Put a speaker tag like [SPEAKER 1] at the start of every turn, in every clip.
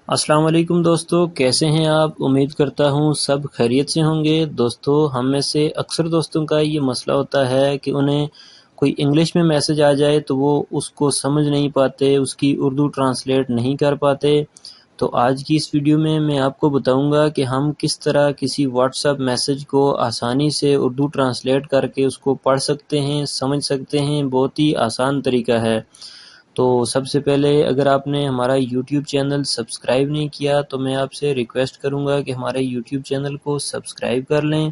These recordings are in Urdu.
[SPEAKER 1] السلام علیکم دوستو، کیسے ہیں آپ؟ امید کرتا ہوں سب خیریت سے ہوں گے۔ دوستو، ہم میں سے اکثر دوستوں کا یہ مسئلہ ہوتا ہے کہ انہیں کوئی انگلش میں میسج آ جائے تو وہ اس کو سمجھ نہیں پاتے، اس کی اردو ٹرانسلیٹ نہیں کر پاتے۔ تو آج کی اس ویڈیو میں آپ کو بتاؤں گا کہ ہم کس طرح کسی واٹس ایپ میسج کو آسانی سے اردو ٹرانسلیٹ کر کے اس کو پڑھ سکتے ہیں، سمجھ سکتے ہیں۔ بہت ہی آسان طریقہ ہے۔ تو سب سے پہلے اگر آپ نے ہمارا یوٹیوب چینل سبسکرائب نہیں کیا تو میں آپ سے ریکویسٹ کروں گا کہ ہمارے یوٹیوب چینل کو سبسکرائب کر لیں،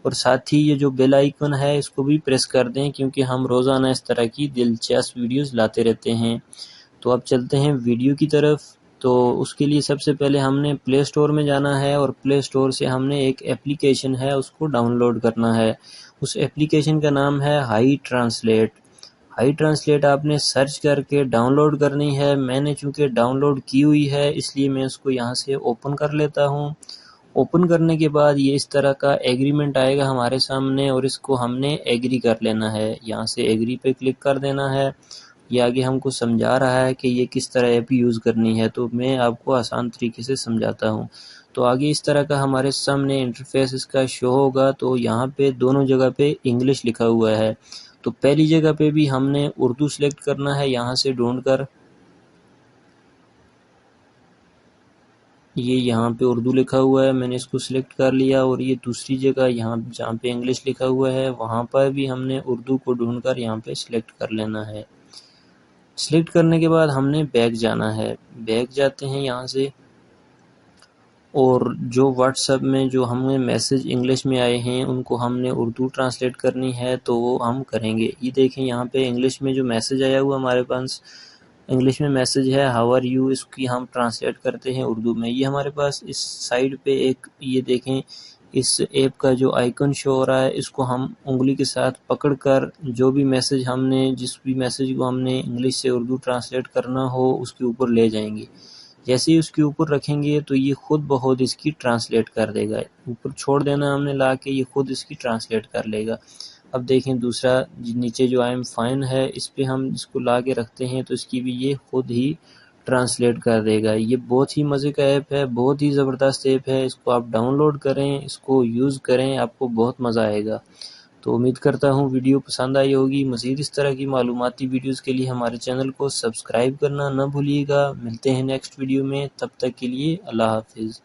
[SPEAKER 1] اور ساتھ ہی یہ جو بیل آئیکن ہے اس کو بھی پریس کر دیں، کیونکہ ہم روزانہ اس طرح کی دلچسپ ویڈیوز لاتے رہتے ہیں۔ تو اب چلتے ہیں ویڈیو کی طرف۔ تو اس کے لیے سب سے پہلے ہم نے پلے اسٹور میں جانا ہے، اور پلے اسٹور سے ہم نے ایک اپلیکیشن ہے اس کو ڈاؤن لوڈ کرنا ہے۔ اس اپلیکیشن کا نام ہے ہائی ٹرانسلیٹ۔ ہائی ٹرانسلیٹ آپ نے سرچ کر کے ڈاؤن لوڈ کرنی ہے۔ میں نے چونکہ ڈاؤن لوڈ کی ہوئی ہے اس لیے میں اس کو یہاں سے اوپن کر لیتا ہوں۔ اوپن کرنے کے بعد یہ اس طرح کا ایگریمنٹ آئے گا ہمارے سامنے، اور اس کو ہم نے ایگری کر لینا ہے۔ یہاں سے ایگری پہ کلک کر دینا ہے۔ یہ آگے ہم کو سمجھا رہا ہے کہ یہ کس طرح ایپ یوز کرنی ہے، تو میں آپ کو آسان طریقے سے سمجھاتا ہوں۔ تو آگے اس طرح کا ہمارے سامنے انٹرفیس اس کا شو ہوگا۔ تو یہاں پہ دونوں جگہ پہ انگلش لکھا ہوا ہے، تو پہلی جگہ پہ بھی ہم نے اردو سلیکٹ کرنا ہے۔ یہاں سے ڈھونڈ کر یہ یہاں پہ اردو لکھا ہوا ہے، میں نے اس کو سلیکٹ کر لیا، اور یہ دوسری جگہ یہاں جہاں پہ انگلش لکھا ہوا ہے وہاں پر بھی ہم نے اردو کو ڈھونڈ کر یہاں پہ سلیکٹ کر لینا ہے۔ سلیکٹ کرنے کے بعد ہم نے بیک جانا ہے۔ بیک جاتے ہیں یہاں سے، اور جو واٹس ایپ میں جو ہمیں میسج انگلش میں آئے ہیں ان کو ہم نے اردو ٹرانسلیٹ کرنی ہے، تو وہ ہم کریں گے۔ یہ دیکھیں یہاں پہ انگلش میں جو میسج آیا ہوا ہمارے پاس، انگلش میں میسج ہے ہاؤ آر یو، اس کی ہم ٹرانسلیٹ کرتے ہیں اردو میں۔ یہ ہمارے پاس اس سائڈ پہ ایک یہ دیکھیں اس ایپ کا جو آئیکن شو ہو رہا ہے، اس کو ہم انگلی کے ساتھ پکڑ کر جو بھی میسج ہم نے جس بھی میسج کو ہم نے انگلش سے اردو ٹرانسلیٹ کرنا ہو اس کے اوپر لے جائیں گے۔ جیسے ہی اس کے اوپر رکھیں گے تو یہ خود بخود اس کی ٹرانسلیٹ کر دے گا۔ اوپر چھوڑ دینا ہم نے لا کے، یہ خود اس کی ٹرانسلیٹ کر لے گا۔ اب دیکھیں دوسرا نیچے جو آئی ایم فائن ہے اس پہ ہم اس کو لا کے رکھتے ہیں تو اس کی بھی یہ خود ہی ٹرانسلیٹ کر دے گا۔ یہ بہت ہی مزے کا ایپ ہے، بہت ہی زبردست ایپ ہے۔ اس کو آپ ڈاؤن لوڈ کریں، اس کو یوز کریں، آپ کو بہت مزہ آئے گا۔ تو امید کرتا ہوں ویڈیو پسند آئی ہوگی۔ مزید اس طرح کی معلوماتی ویڈیوز کے لیے ہمارے چینل کو سبسکرائب کرنا نہ بھولیے گا۔ ملتے ہیں نیکسٹ ویڈیو میں، تب تک کے لیے اللہ حافظ۔